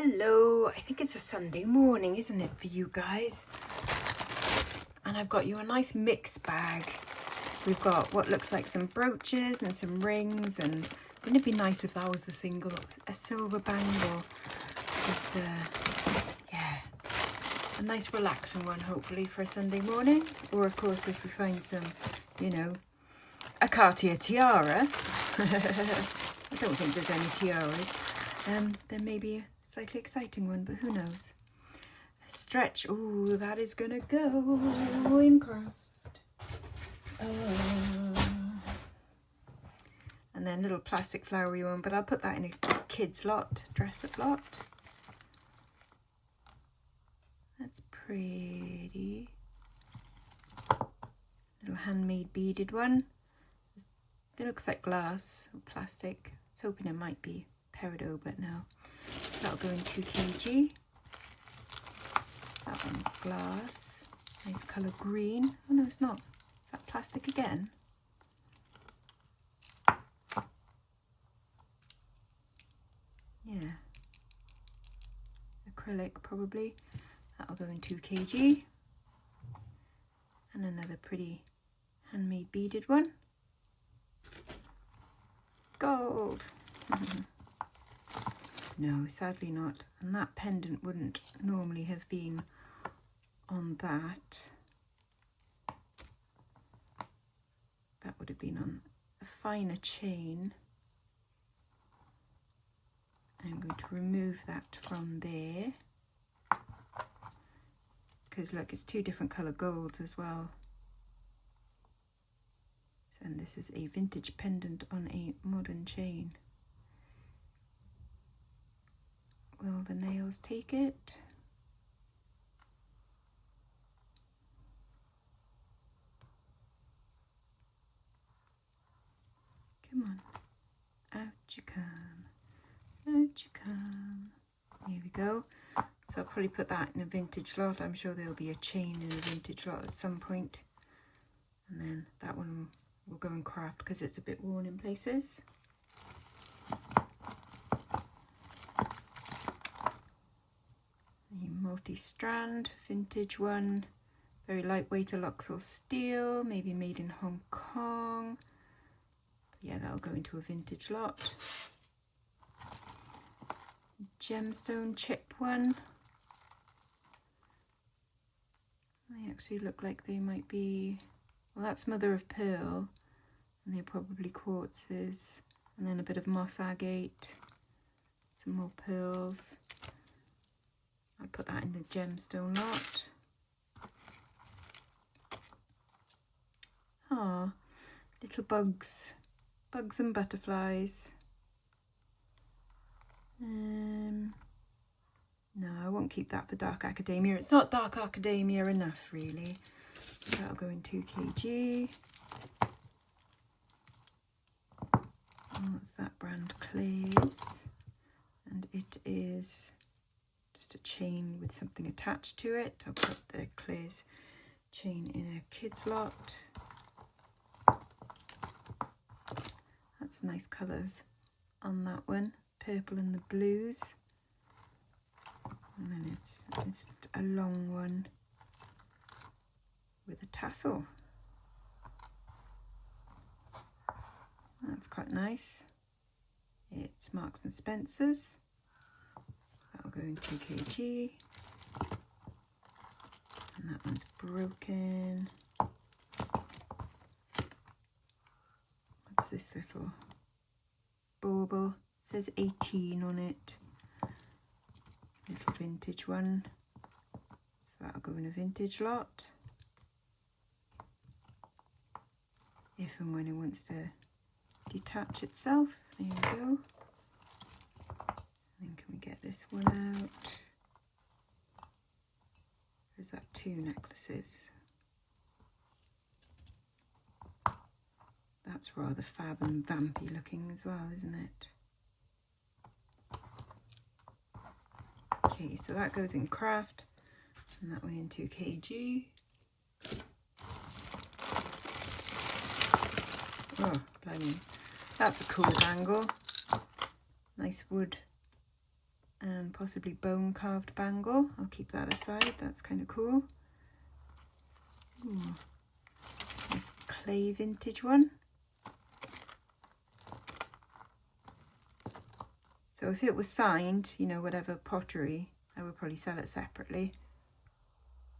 Hello, I think it's a Sunday morning, isn't it, for you guys? And I've got you a nice mixed bag. We've got what looks like some brooches and some rings, and wouldn't it be nice if that was a silver bangle? But yeah, a nice relaxing one, hopefully, for a Sunday morning. Or of course, if we find some, you know, a Cartier tiara. I don't think there's any tiaras. Then maybe a slightly exciting one, but who knows. A stretch. Oh, that is gonna go in craft. And then little plastic flowery one, but I'll put that in a kids lot, dress up lot. That's pretty. Little handmade beaded one. It looks like glass or plastic. I was hoping it might be peridot, but no. That'll go in 2 kg. That one's glass. Nice colour green. Oh no, it's not. Is that plastic again? Yeah. Acrylic probably. That'll go in 2 kg. And another pretty handmade beaded one. Gold. No, sadly not. And that pendant wouldn't normally have been on that. That would have been on a finer chain. I'm going to remove that from there. Because look, it's 2 different colour golds as well. And this is a vintage pendant on a modern chain. Will the nails take it? Come on. Out you come. Out you come. Here we go. So I'll probably put that in a vintage lot. I'm sure there'll be a chain in a vintage lot at some point. And then that one will go in craft because it's a bit worn in places. A multi-strand vintage one, very lightweight Luxor steel, maybe made in Hong Kong. Yeah, that'll go into a vintage lot. Gemstone chip one. They actually look like they might be, well, that's mother of pearl, and they're probably quartzes, and then a bit of moss agate, some more pearls. I'll put that in the gemstone lot. Ah, little bugs and butterflies. No, I won't keep that for dark academia. It's not dark academia enough, really. So that'll go in 2 kg. What's that brand? Clays. And it is just a chain with something attached to it. I'll put the Clays chain in a kids lot. That's nice colours on that one. Purple and the blues. And then it's a long one with a tassel. That's quite nice. It's Marks and Spencer's. That'll go in 2 kg. And that one's broken. What's this little bauble? It says 18 on it. Little vintage one. So that'll go in a vintage lot. If and when it wants to detach itself. There we go. Then can we get this one out? There's that 2 necklaces. That's rather fab and vampy looking as well, isn't it? Okay, so that goes in craft, and that one in 2 kg. Oh, blimey. That's a cool bangle. Nice wood and possibly bone carved bangle. I'll keep that aside, that's kind of cool. Ooh, this clay vintage one. So if it was signed, you know, whatever pottery, I would probably sell it separately.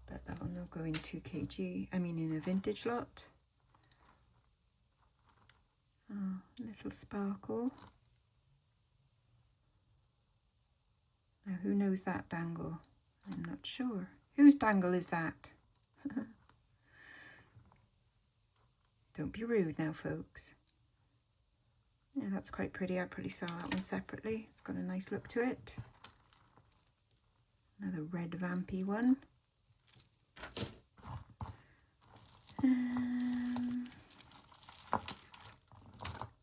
But that will not go in 2 kg, I mean in a vintage lot. Oh, little sparkle. Now who knows that dangle? I'm not sure. Whose dangle is that? Don't be rude now, folks. Yeah, that's quite pretty. I'd probably sell that one separately. It's got a nice look to it. Another red vampy one.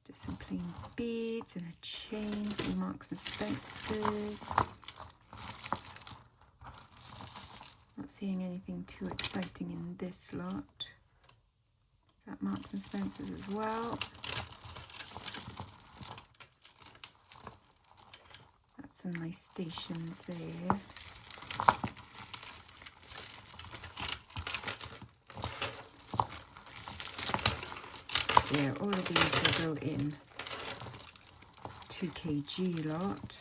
Just some plain beads and a chain from Marks and Spencer's. Not seeing anything too exciting in this lot. Is that Marks and Spencer's as well? That's some nice stations there. Yeah, all of these will go in 2 kg lot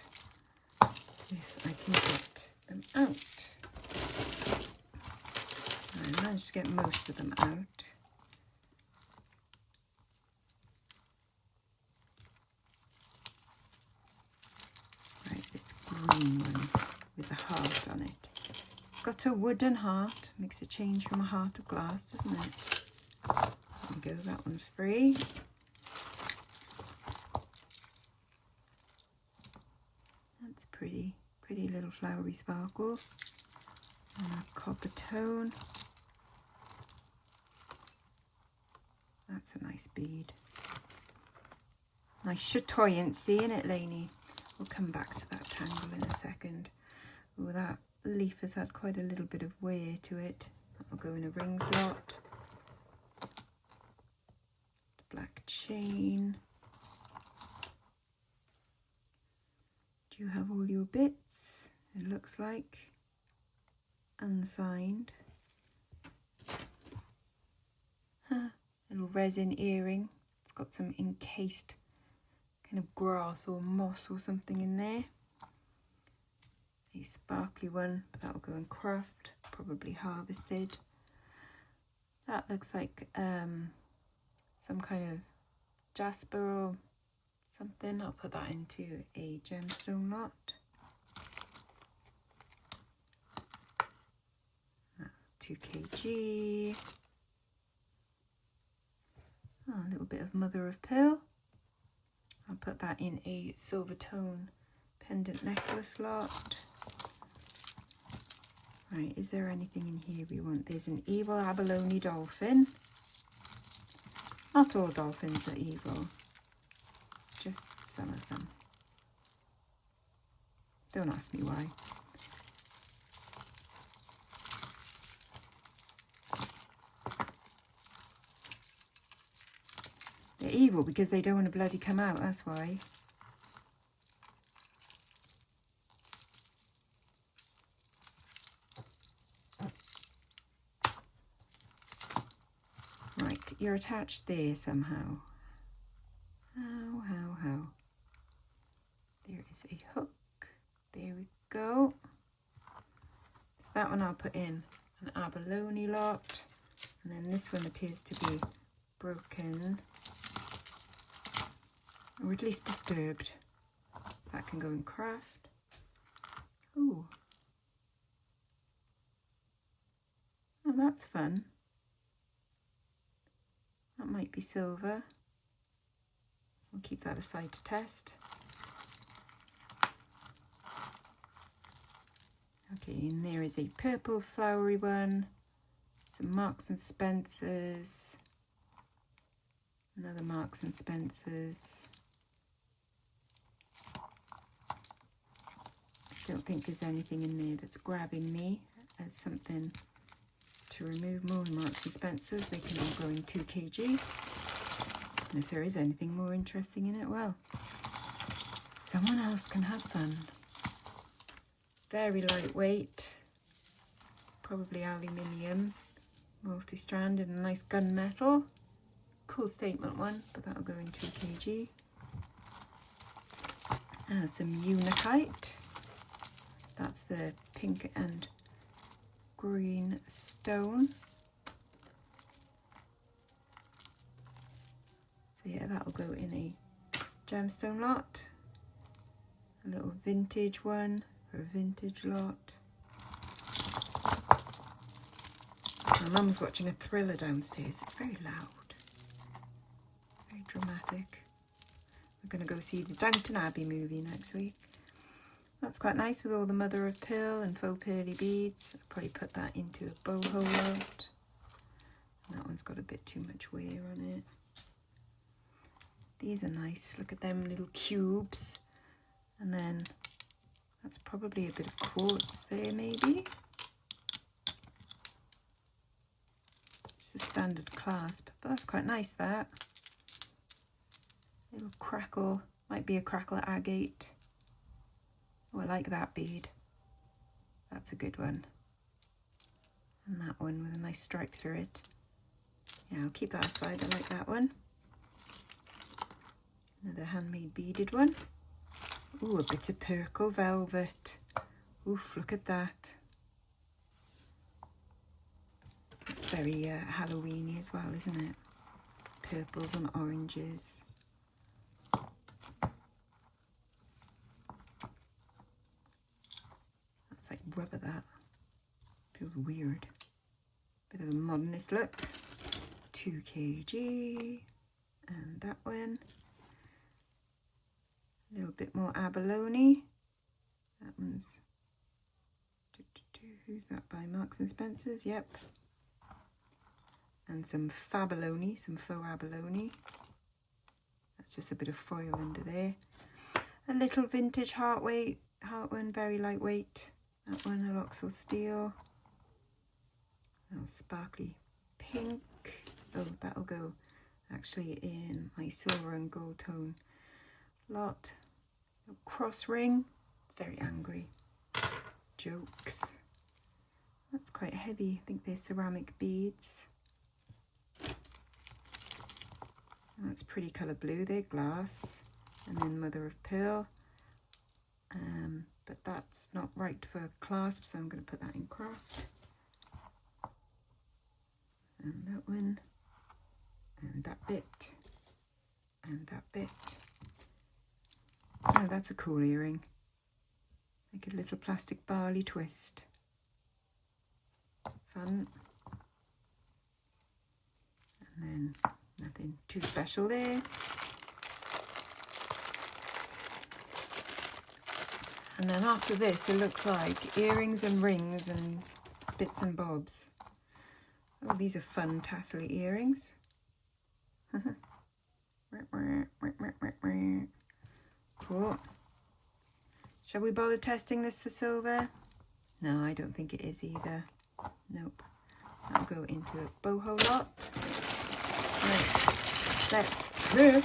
if I can get them out. I managed to get most of them out. Right, this green one with a heart on it. It's got a wooden heart, makes a change from a heart of glass, doesn't it? There we go, that one's free. That's pretty, pretty little flowery sparkle. And a copper tone. That's a nice bead. Nice chatoyancy in it, Lainey. We'll come back to that tangle in a second. Oh, that leaf has had quite a little bit of wear to it. That'll go in a rings lot. Black chain. Do you have all your bits? It looks like unsigned. Huh. Little resin earring. It's got some encased kind of grass or moss or something in there. A sparkly one, but that'll go in craft, probably harvested. That looks like some kind of jasper or something. I'll put that into a gemstone lot. 2 kg. Oh, a little bit of mother of pearl. I'll put that in a silver tone pendant necklace lot. Right, is there anything in here we want? There's an evil abalone dolphin. Not all dolphins are evil, just some of them. Don't ask me why. They're evil because they don't want to bloody come out, that's why. Right, you're attached there somehow. How? There is a hook. There we go. So that one I'll put in an abalone lot. And then this one appears to be broken. Or at least disturbed. That can go in craft. Ooh. Oh, that's fun. That might be silver. We'll keep that aside to test. Okay, and there is a purple flowery one. Some Marks and Spencer's. Another Marks and Spencer's. I don't think there's anything in there that's grabbing me as something to remove. More Marks and Spencer's. They can all go in 2 kg. And if there is anything more interesting in it, well, someone else can have fun. very lightweight, probably aluminium, multi-stranded and nice gunmetal. Cool statement one, but that'll go in 2 kg. Some unakite. That's the pink and green stone. So yeah, that'll go in a gemstone lot. A little vintage one for a vintage lot. My mum's watching a thriller downstairs. It's very loud, very dramatic. We're going to go see the Downton Abbey movie next week. That's quite nice with all the mother of pearl and faux pearly beads. I'll probably put that into a boho lot. And that one's got a bit too much wear on it. These are nice. Look at them little cubes. And then that's probably a bit of quartz there, maybe. Just a standard clasp, but that's quite nice, that. Little crackle, might be a crackle agate. Oh, I like that bead. That's a good one. And that one with a nice stripe through it. Yeah, I'll keep that aside, I like that one. Another handmade beaded one. Ooh, a bit of purple velvet. Oof, look at that. It's very Halloweeny as well, isn't it? Purples and oranges. That's like rubber, that. Feels weird. Bit of a modernist look. 2 kg. And that one. A little bit more abalone. That one's, who's that by? Marks and Spencer's, yep. And some fabalone, some faux abalone. That's just a bit of foil under there. A little vintage heart one, very lightweight. That one, a Oxel steel. A little sparkly pink. Oh, that'll go actually in my silver and gold tone lot. A cross ring. It's very angry. Jokes. That's quite heavy. I think they're ceramic beads. And that's pretty colour blue. They're glass. And then mother of pearl. But that's not right for clasp, so I'm going to put that in craft. And that one. And that bit. And that bit. Oh, that's a cool earring. Like a little plastic barley twist. Fun. And then nothing too special there. And then after this, it looks like earrings and rings and bits and bobs. Oh, these are fun tassel earrings. Cool. Shall we bother testing this for silver? No, I don't think it is either. Nope. That'll go into a boho lot. Right, let's tip.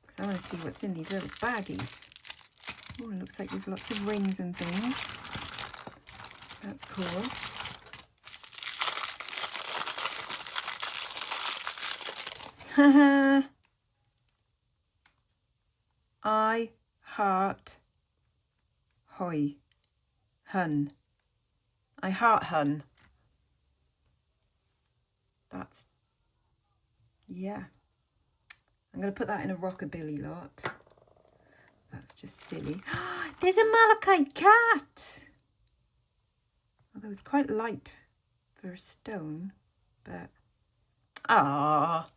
Because I want to see what's in these little baggies. Oh, it looks like there's lots of rings and things. That's cool. Haha. I heart hoy hun. I heart hun. That's, yeah. I'm going to put that in a rockabilly lot. That's just silly. There's a malachite cat. Although it's quite light for a stone, but ah,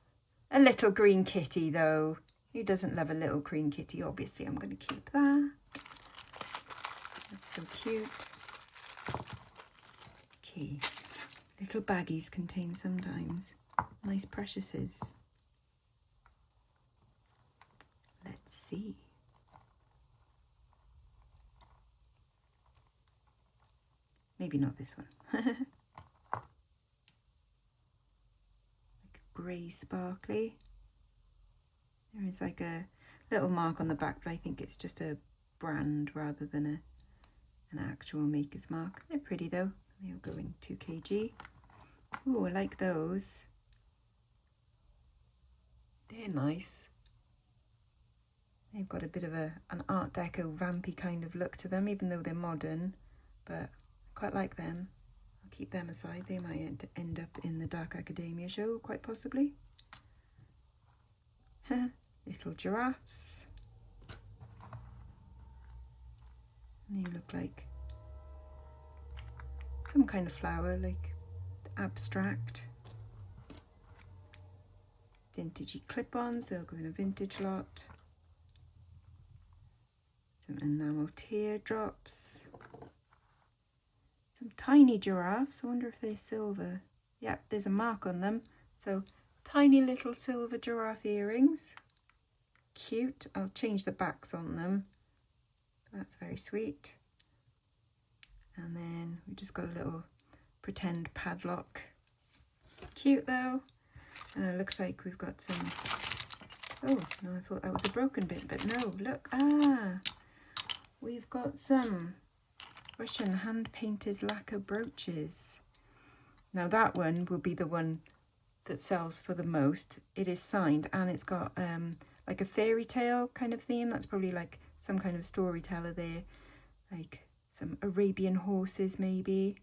a little green kitty though. Who doesn't love a little green kitty? Obviously, I'm going to keep that. That's so cute. Okay, little baggies contain sometimes nice preciouses. Let's see. Maybe not this one. Like a grey sparkly. There is like a little mark on the back, but I think it's just a brand rather than an actual maker's mark. They're pretty though. They'll go in 2 kg. Oh, I like those. They're nice. They've got a bit of an Art Deco vampy kind of look to them, even though they're modern, but I quite like them. I'll keep them aside. They might end up in the Dark Academia show, quite possibly. Little giraffes. And they look like some kind of flower, like abstract. Vintagey clip-ons, they'll go in a vintage lot. Some enamel teardrops. Some tiny giraffes, I wonder if they're silver. Yep, there's a mark on them. So tiny little silver giraffe earrings. Cute. I'll change the backs on them. That's very sweet. And then we just got a little pretend padlock. Cute though. Looks like we've got some... Oh, no, I thought that was a broken bit, but no, look. Ah, we've got some Russian hand-painted lacquer brooches. Now that one will be the one that sells for the most. It is signed and it's got like a fairy tale kind of theme. That's probably like some kind of storyteller there, like some Arabian horses maybe.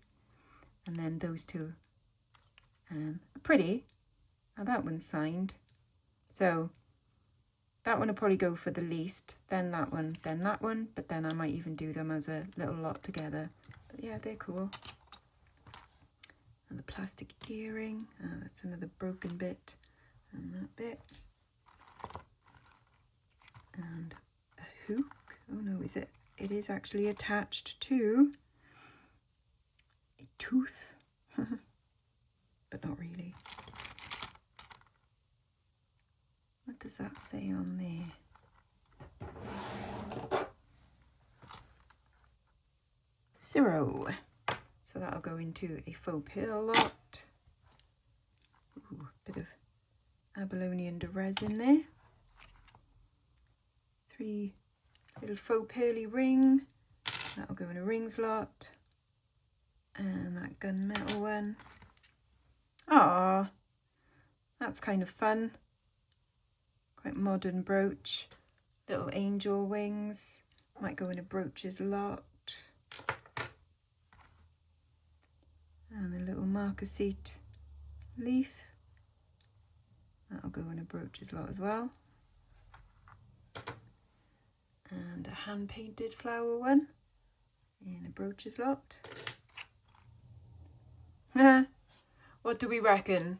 And then those two are pretty. Now that one's signed. So that one will probably go for the least, then that one, but then I might even do them as a little lot together. But yeah, they're cool. And the plastic earring, that's another broken bit, and that bit. And a hook, oh no, is it? It is actually attached to a tooth, but not really. What does that say on there? 0. So that'll go into a faux pearl lot. Ooh, bit of abalone and resin there. 3 little faux pearly ring. That'll go in a rings lot. And that gunmetal one. Ah, that's kind of fun. Quite modern brooch. Little angel wings. Might go in a brooches lot. And a little marker seat leaf. That'll go in a brooches lot as well. And a hand-painted flower one in a brooches lot. What do we reckon?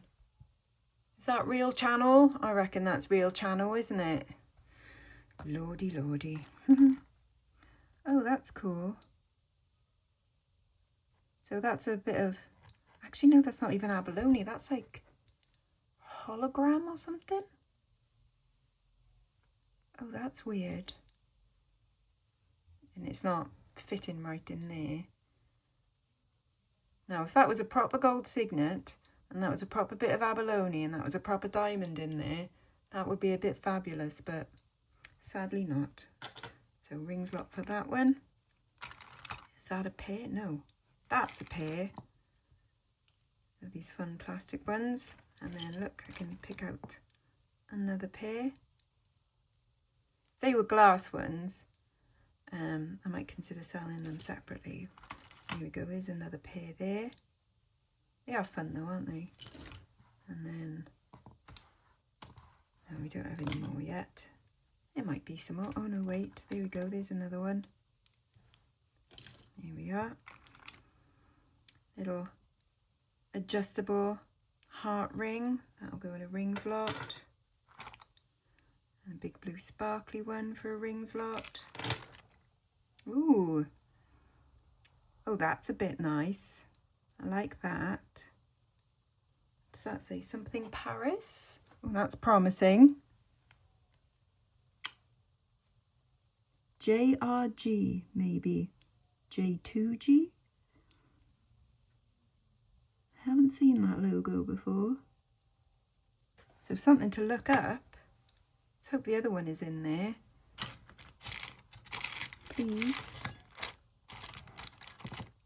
Is that real channel? I reckon that's real channel, isn't it? Lordy, lordy. Oh, that's cool. So that's a bit of... Actually, no, that's not even abalone. That's like hologram or something. Oh, that's weird. And it's not fitting right in there. Now, if that was a proper gold signet, and that was a proper bit of abalone, and that was a proper diamond in there, that would be a bit fabulous, but sadly not. So rings lot for that one. Is that a pair? No, that's a pair of these fun plastic ones. And then look, I can pick out another pair. If they were glass ones, I might consider selling them separately. Here we go, here's another pair there. They are fun though, aren't they? And then, no, we don't have any more yet. There might be some more. Oh no, wait, there we go, there's another one. Here we are. Little adjustable heart ring. That'll go in a rings lot. And a big blue sparkly one for a rings lot. Ooh. Oh, that's a bit nice. I like that. Does that say something Paris? Oh, that's promising. JRG, maybe. J2G? Haven't seen that logo before. So something to look up. Let's hope the other one is in there. Please.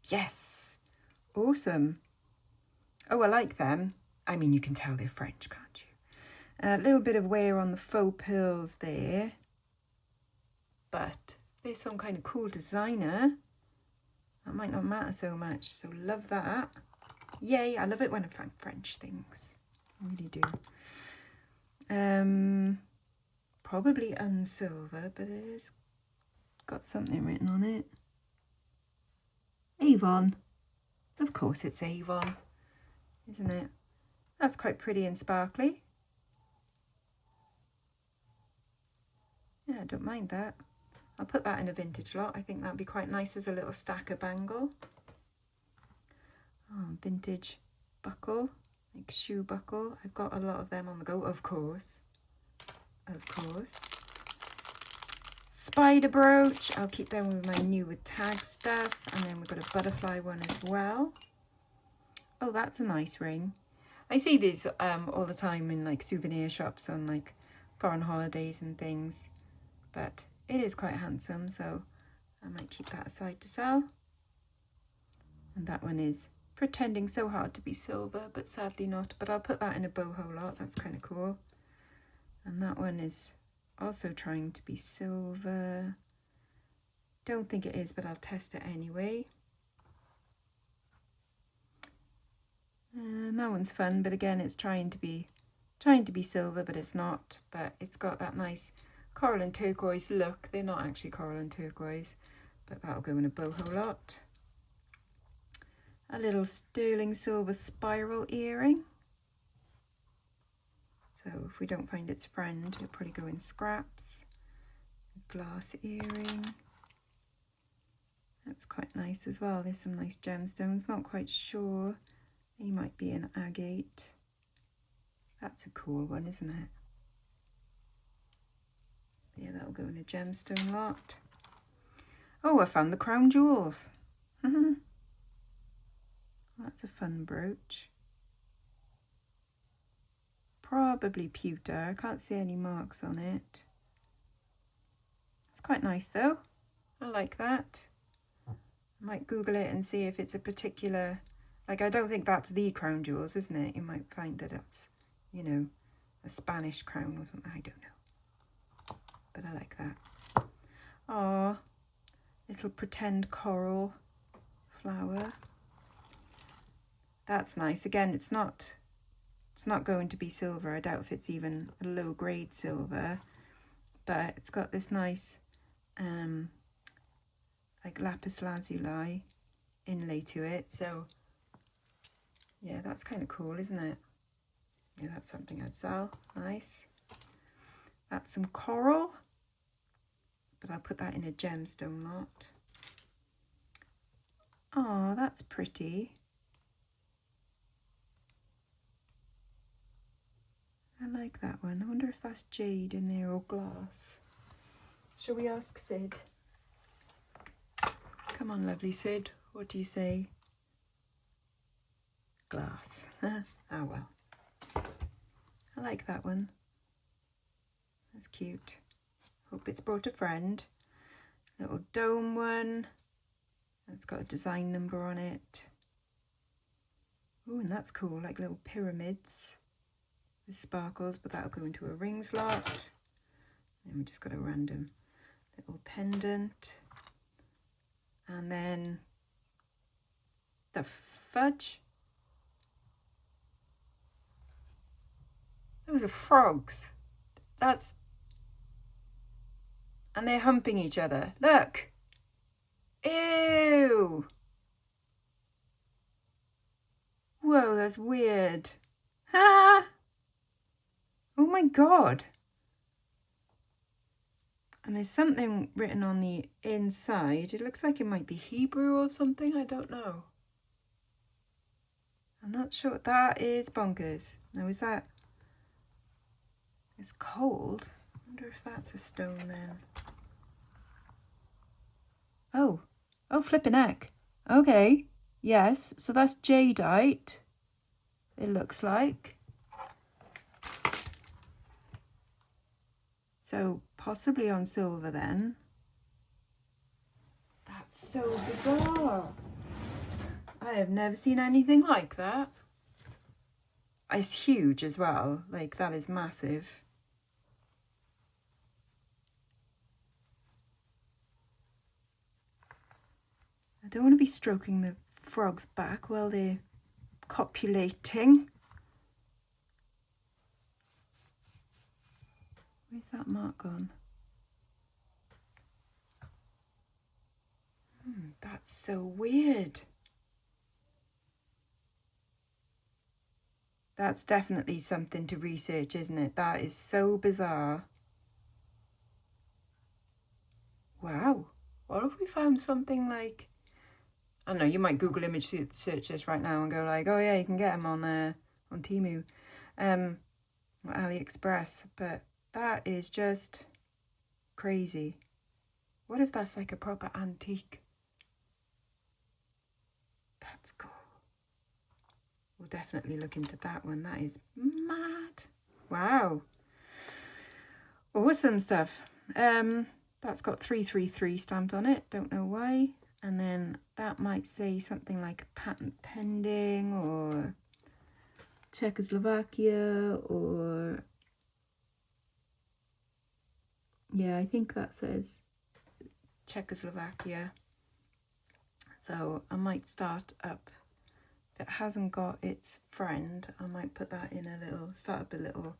Yes. Awesome. Oh, I like them. I mean, you can tell they're French, can't you? A little bit of wear on the faux pearls there. But there's some kind of cool designer. That might not matter so much. So love that. Yay, I love it when I find French things. I really do. Probably unsilver, but it has got something written on it. Avon. Of course it's Avon, isn't it? That's quite pretty and sparkly. Yeah, I don't mind that. I'll put that in a vintage lot. I think that'd be quite nice as a little stacker bangle. Oh, vintage buckle, like shoe buckle. I've got a lot of them on the go, of course. Of course. Spider brooch. I'll keep them with my new with tag stuff. And then we've got a butterfly one as well. Oh, that's a nice ring. I see these all the time in like souvenir shops on like foreign holidays and things. But it is quite handsome, so I might keep that aside to sell. And that one is pretending so hard to be silver, but sadly not. But I'll put that in a boho lot. That's kind of cool. And that one is also trying to be silver. Don't think it is, but I'll test it anyway. And that one's fun, but again, it's trying to be silver, but it's not. But it's got that nice coral and turquoise look. They're not actually coral and turquoise, but that'll go in a boho lot. A little sterling silver spiral earring. So if we don't find its friend, it'll probably go in scraps. A glass earring. That's quite nice as well. There's some nice gemstones. Not quite sure. They might be an agate. That's a cool one, isn't it? Yeah, that'll go in a gemstone lot. Oh, I found the crown jewels. That's a fun brooch. Probably pewter. I can't see any marks on it. It's quite nice though. I like that. I might Google it and see if it's a particular, like I don't think that's the crown jewels, isn't it? You might find that it's, you know, a Spanish crown or something. I don't know. But I like that. Oh, little pretend coral flower. That's nice. Again, it's not going to be silver. I doubt if it's even a low grade silver, but it's got this nice like lapis lazuli inlay to it. So yeah, that's kind of cool, isn't it? Yeah, that's something I'd sell. Nice. That's some coral, but I'll put that in a gemstone lot. Oh, that's pretty. I like that one. I wonder if that's jade in there or glass. Shall we ask Sid? Come on, lovely Sid. What do you say? Glass. Oh well. I like that one. That's cute. Hope it's brought a friend. Little dome one. That's got a design number on it. Oh, and that's cool, like little pyramids with sparkles, but that'll go into a ring slot. And we just got a random little pendant. And then the fudge. Those are frogs. And they're humping each other. Look. Ew. Whoa, that's weird. Ah. Oh my God. And there's something written on the inside. It looks like it might be Hebrew or something. I don't know. I'm not sure. That is bonkers. Now, is that... It's cold. I wonder if that's a stone then. Oh. Oh, flippin' heck. Okay. Yes. So that's jadeite. It looks like. So possibly on silver then. That's so bizarre. I have never seen anything like that. It's huge as well. Like, that is massive. I don't want to be stroking the frog's back while they're copulating. Where's that mark gone? That's so weird. That's definitely something to research, isn't it? That is so bizarre. Wow. What if we found something like... I don't know, you might Google image search this right now and go like, oh yeah, you can get them on Temu or AliExpress. But that is just crazy. What if that's like a proper antique? That's cool. We'll definitely look into that one. That is mad. Wow. Awesome stuff. That's got 333 stamped on it. Don't know why. And then that might say something like patent pending or Czechoslovakia or... yeah, I think that says Czechoslovakia. So I might start up. If it hasn't got its friend, I might put that in a little, start up a little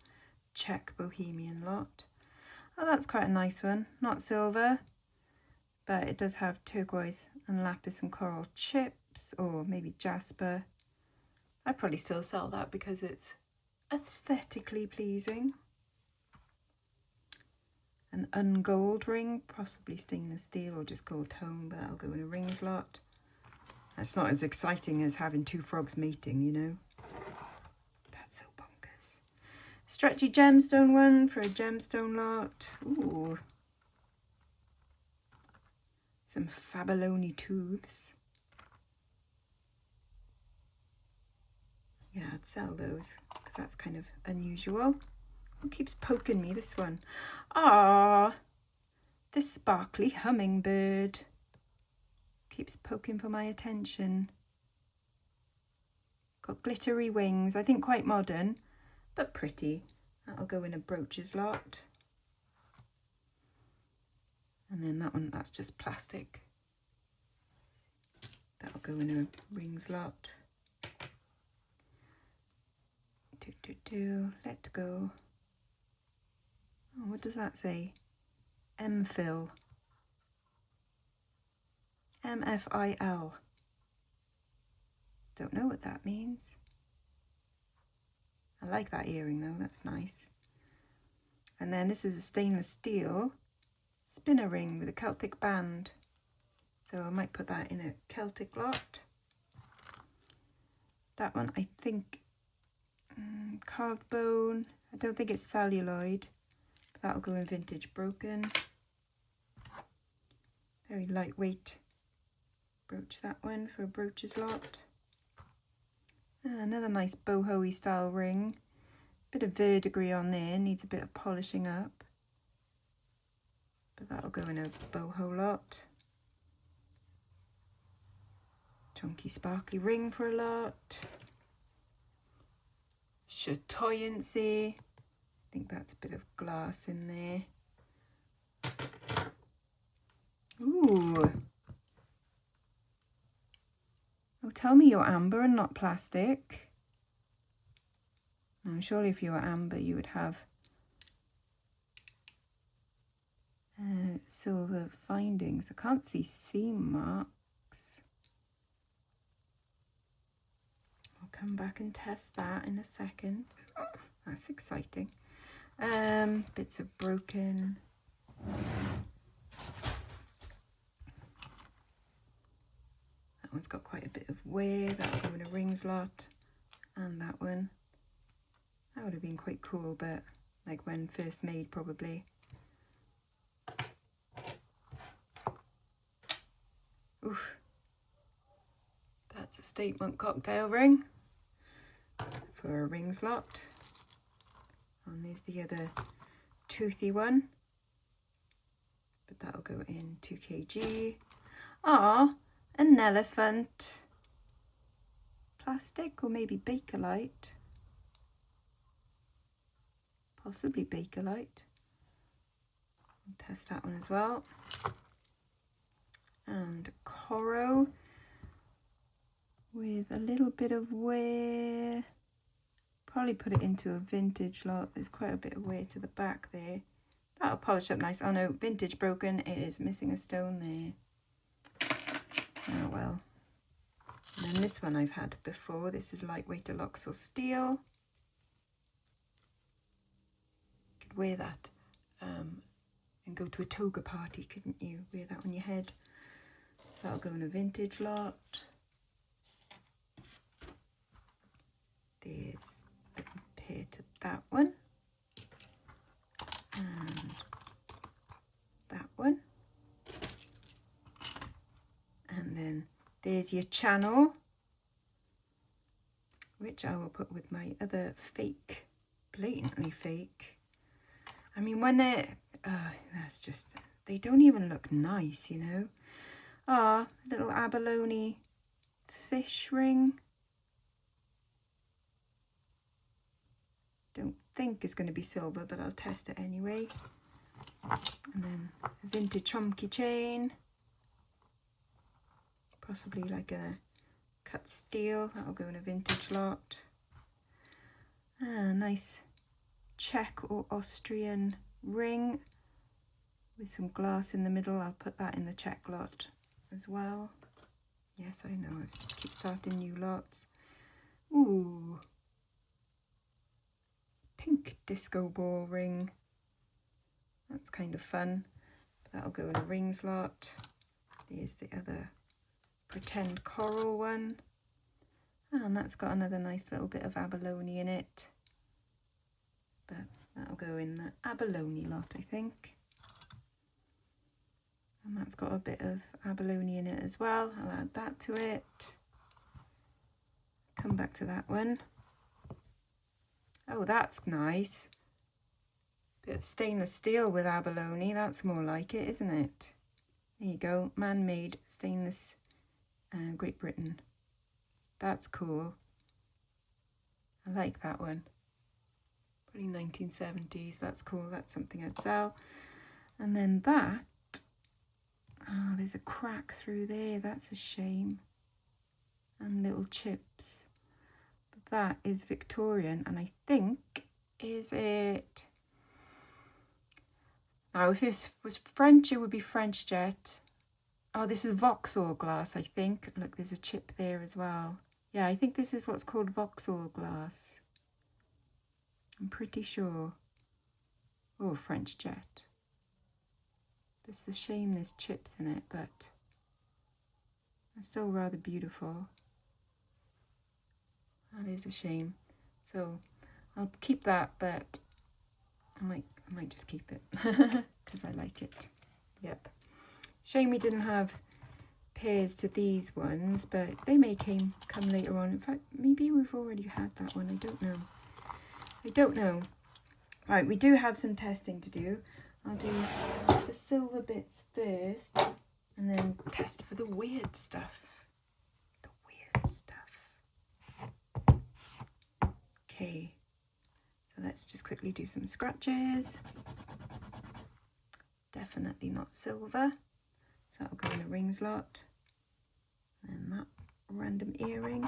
Czech Bohemian lot. Oh, that's quite a nice one. Not silver, but it does have turquoise and lapis and coral chips, or maybe jasper. I'd probably still sell that because it's aesthetically pleasing. An ungold ring, possibly stainless steel or just gold tone, but that'll go in a rings lot. That's not as exciting as having two frogs mating, you know. That's so bonkers. Stretchy gemstone one for a gemstone lot. Ooh. Some Fabaloni tooths. Yeah, I'd sell those because that's kind of unusual. Who keeps poking me? This one. Ah, this sparkly hummingbird keeps poking for my attention. Got glittery wings. I think quite modern, but pretty. That'll go in a brooches lot. And then that one, that's just plastic. That'll go in a rings lot. Let go. Oh, what does that say? M-Fill. M-F-I-L. Don't know what that means. I like that earring though, that's nice. And then this is a stainless steel spinner ring with a Celtic band. So I might put that in a Celtic lot. That one I think carved bone. I don't think it's celluloid. But that'll go in vintage broken. Very lightweight brooch, that one for a brooches lot. Another nice boho-y style ring. Bit of verdigris on there, needs a bit of polishing up. But that'll go in a boho lot. Chunky sparkly ring for a lot. Chatoyancy. I think that's a bit of glass in there. Ooh. Oh, tell me you're amber and not plastic. Now, surely if you were amber, you would have silver findings. I can't see seam marks. I'll come back and test that in a second. Oh, that's exciting. Bits of broken. That one's got quite a bit of wear. That'll go in a rings lot. And that one. That would have been quite cool, but like when first made probably. Oof. That's a statement cocktail ring for a rings lot. And there's the other toothy one. But that'll go in 2 kg. Ah, an elephant. plastic or maybe Bakelite. Possibly Bakelite. I'll test that one as well. And Coro with a little bit of wear. Probably put it into a vintage lot. There's quite a bit of wear to the back there. That'll polish up nice. Oh no, vintage broken. It is missing a stone there. Oh well. And then this one I've had before. This is lightweight Aloxel steel. You could wear that and go to a toga party, couldn't you? Wear that on your head. So that'll go in a vintage lot. There's a pair to that one. And that one. And then there's your channel, which I will put with my other fake, blatantly fake. I mean, when they're, that's just, they don't even look nice, you know. Ah, little abalone fish ring. Don't think it's going to be silver, but I'll test it anyway. And then a vintage chomky chain. Possibly like a cut steel. That'll go in a vintage lot. Ah, nice Czech or Austrian ring with some glass in the middle. I'll put that in the Czech lot as well. Yes, I know, I keep starting new lots. Ooh, pink disco ball ring. That's kind of fun. That'll go in a rings lot. There's the other pretend coral one. And that's got another nice little bit of abalone in it. But that'll go in the abalone lot, I think. And that's got a bit of abalone in it as well. I'll add that to it. Come back to that one. Oh, that's nice. Bit of stainless steel with abalone. That's more like it, isn't it? There you go. Man-made stainless, Great Britain. That's cool. I like that one. Probably 1970s. That's cool. That's something I'd sell. And then that. Oh, there's a crack through there. That's a shame. And little chips. But that is Victorian. And I think, is it... Now, if it was French, it would be French jet. Oh, this is Vauxhall glass, I think. Look, there's a chip there as well. Yeah, I think this is what's called Vauxhall glass. I'm pretty sure. Oh, French jet. It's a shame there's chips in it, but it's still rather beautiful. That is a shame. So I'll keep that, but I might just keep it because I like it. Yep. Shame we didn't have pairs to these ones, but they may come later on. In fact, maybe we've already had that one. I don't know. I don't know. Right, we do have some testing to do. I'll do the silver bits first and then test for the weird stuff. The weird stuff. Okay, so let's just quickly do some scratches. Definitely not silver. So that'll go in the rings lot. And that random earring.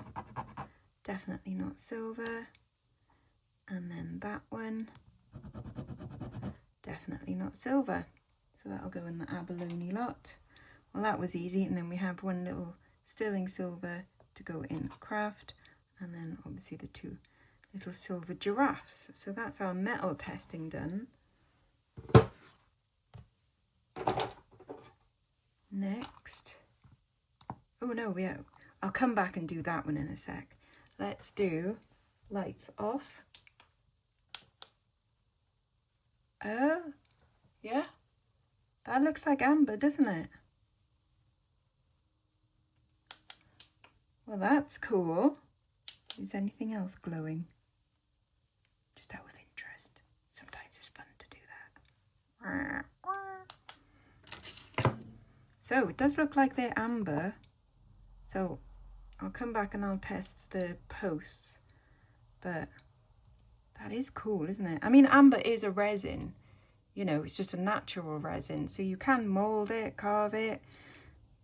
Definitely not silver. And then that one. Definitely not silver. So that'll go in the abalone lot. Well, that was easy. And then we have one little sterling silver to go in craft. And then obviously the two little silver giraffes. So that's our metal testing done. Next. Oh no, I'll come back and do that one in a sec. Let's do lights off. Oh, yeah, that looks like amber, doesn't it? Well, that's cool. Is anything else glowing? Just out of interest. Sometimes it's fun to do that. So it does look like they're amber. So I'll come back and I'll test the posts. But that is cool, isn't it? I mean, amber is a resin, you know, it's just a natural resin. So you can mold it, carve it,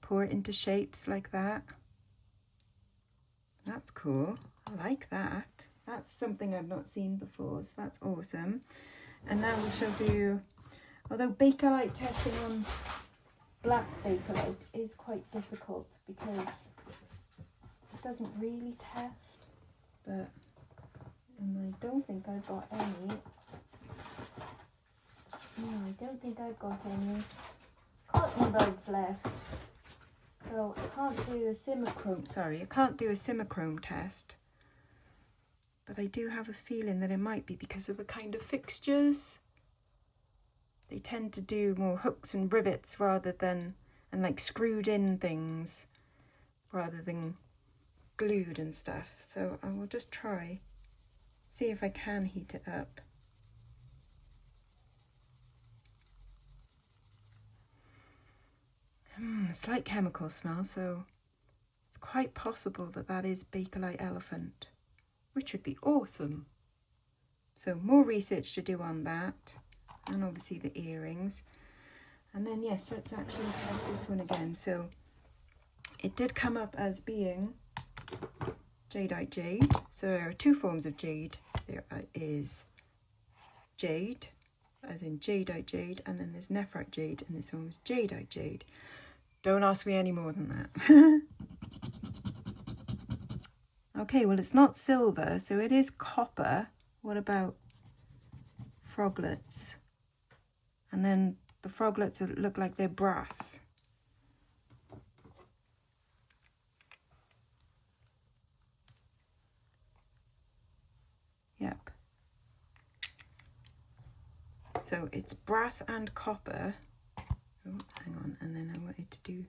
pour it into shapes like that. That's cool. I like that. That's something I've not seen before, so that's awesome. And now we shall do, although Bakelite testing on black Bakelite is quite difficult because it doesn't really test, but, and I don't think I've got any. No, I don't think I've got any cotton buds left. So I can't do a simichrome, sorry, I can't do a simichrome test. But I do have a feeling that it might be because of the kind of fixtures. They tend to do more hooks and rivets rather than, and like screwed in things rather than glued and stuff. So I will just try, see if I can heat it up. Slight chemical smell, so it's quite possible that that is Bakelite Elephant, which would be awesome. So more research to do on that, and obviously the earrings. And then yes, let's actually test this one again. So it did come up as being jadeite jade. So there are two forms of jade. There is jade, as in jadeite jade, and then there's nephrite jade, and this one was jadeite jade. Don't ask me any more than that. Okay, well, it's not silver, so it is copper. What about froglets? And then the froglets look like they're brass. Yep. So it's brass and copper. Oh, hang on, and then I wanted to do,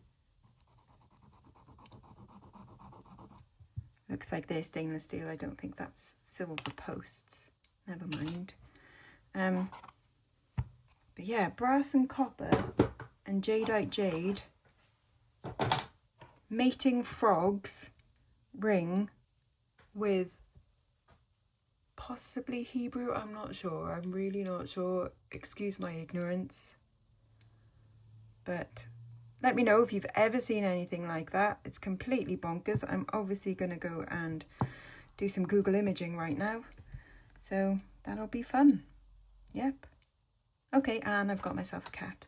looks like they're stainless steel. I don't think that's silver posts. Never mind. But yeah, brass and copper and jadeite jade, mating frogs ring with possibly Hebrew. I'm not sure. I'm really not sure. Excuse my ignorance. But let me know if you've ever seen anything like that. It's completely bonkers. I'm obviously going to go and do some Google imaging right now. So that'll be fun. Yep. Okay, and I've got myself a cat.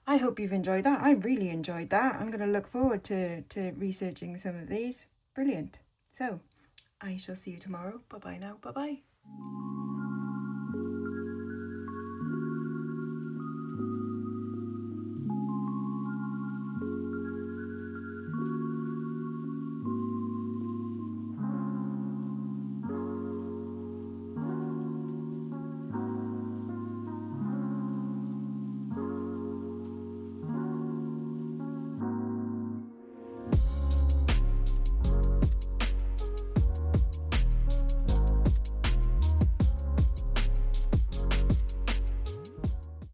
I hope you've enjoyed that. I really enjoyed that. I'm going to look forward to researching some of these. Brilliant. So I shall see you tomorrow. Bye-bye now. Bye-bye.